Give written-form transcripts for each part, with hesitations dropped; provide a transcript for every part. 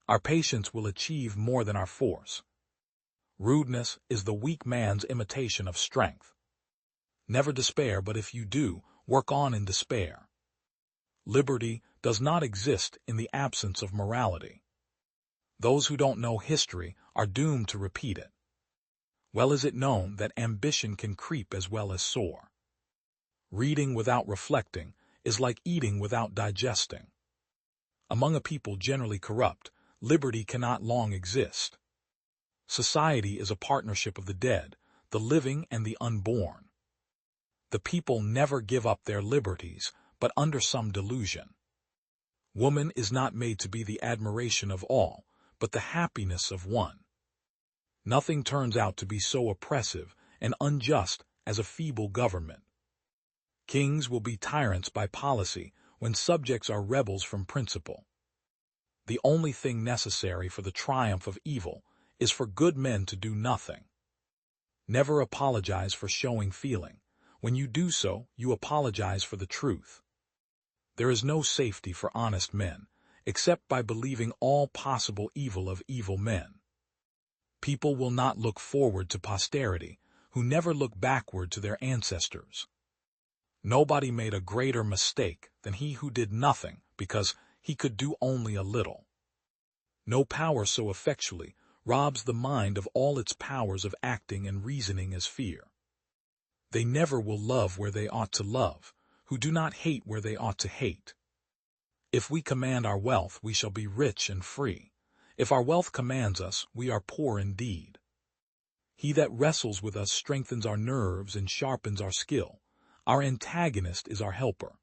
Our patience will achieve more than our force. Rudeness is the weak man's imitation of strength. Never despair, but if you do, work on in despair. Liberty does not exist in the absence of morality. Those who don't know history are doomed to repeat it. Well is it known that ambition can creep as well as soar. Reading without reflecting is like eating without digesting. Among a people generally corrupt, liberty cannot long exist. Society is a partnership of the dead, the living and the unborn. The people never give up their liberties, but under some delusion. Woman is not made to be the admiration of all, but the happiness of one. Nothing turns out to be so oppressive and unjust as a feeble government. Kings will be tyrants by policy when subjects are rebels from principle. The only thing necessary for the triumph of evil is for good men to do nothing. Never apologize for showing feeling. When you do so, you apologize for the truth. There is no safety for honest men, except by believing all possible evil of evil men. People will not look forward to posterity, who never look backward to their ancestors. Nobody made a greater mistake than he who did nothing because he could do only a little. No power so effectually robs the mind of all its powers of acting and reasoning as fear. They never will love where they ought to love, who do not hate where they ought to hate. If we command our wealth, we shall be rich and free. If our wealth commands us, we are poor indeed. He that wrestles with us strengthens our nerves and sharpens our skill. Our antagonist is our helper.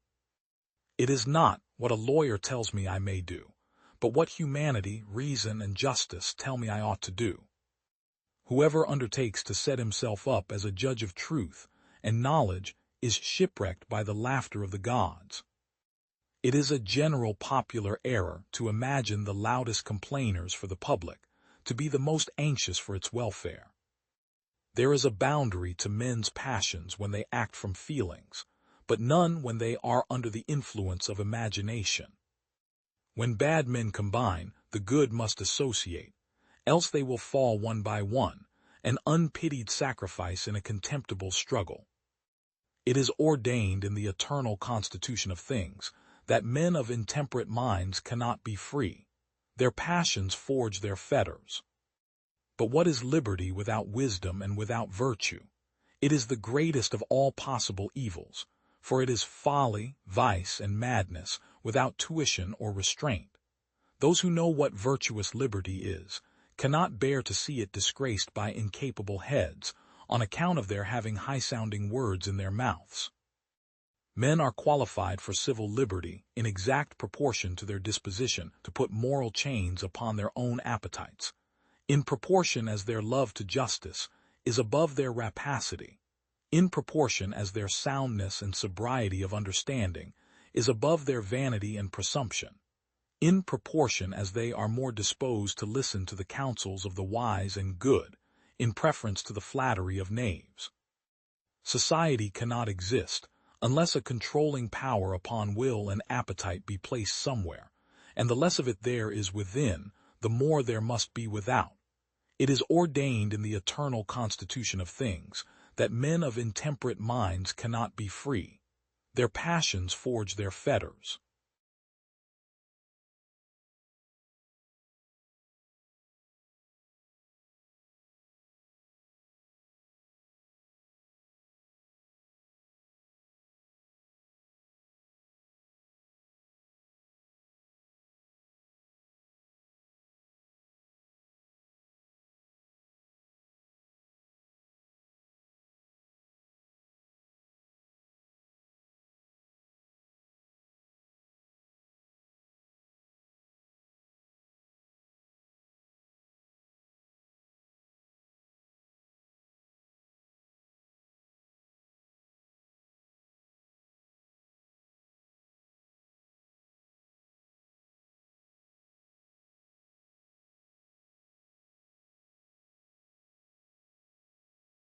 It is not what a lawyer tells me I may do, but what humanity, reason, and justice tell me I ought to do. Whoever undertakes to set himself up as a judge of truth and knowledge is shipwrecked by the laughter of the gods. It is a general popular error to imagine the loudest complainers for the public to be the most anxious for its welfare. There is a boundary to men's passions when they act from feelings, but none when they are under the influence of imagination. When bad men combine, the good must associate, else they will fall one by one, an unpitied sacrifice in a contemptible struggle. It is ordained in the eternal constitution of things that men of intemperate minds cannot be free. Their passions forge their fetters. But what is liberty without wisdom and without virtue? It is the greatest of all possible evils, for it is folly, vice, and madness without tuition or restraint. Those who know what virtuous liberty is cannot bear to see it disgraced by incapable heads on account of their having high-sounding words in their mouths. Men are qualified for civil liberty in exact proportion to their disposition to put moral chains upon their own appetites, in proportion as their love to justice is above their rapacity, in proportion as their soundness and sobriety of understanding is above their vanity and presumption, in proportion as they are more disposed to listen to the counsels of the wise and good, in preference to the flattery of knaves. Society cannot exist unless a controlling power upon will and appetite be placed somewhere, and the less of it there is within, the more there must be without. It is ordained in the eternal constitution of things that men of intemperate minds cannot be free. Their passions forge their fetters.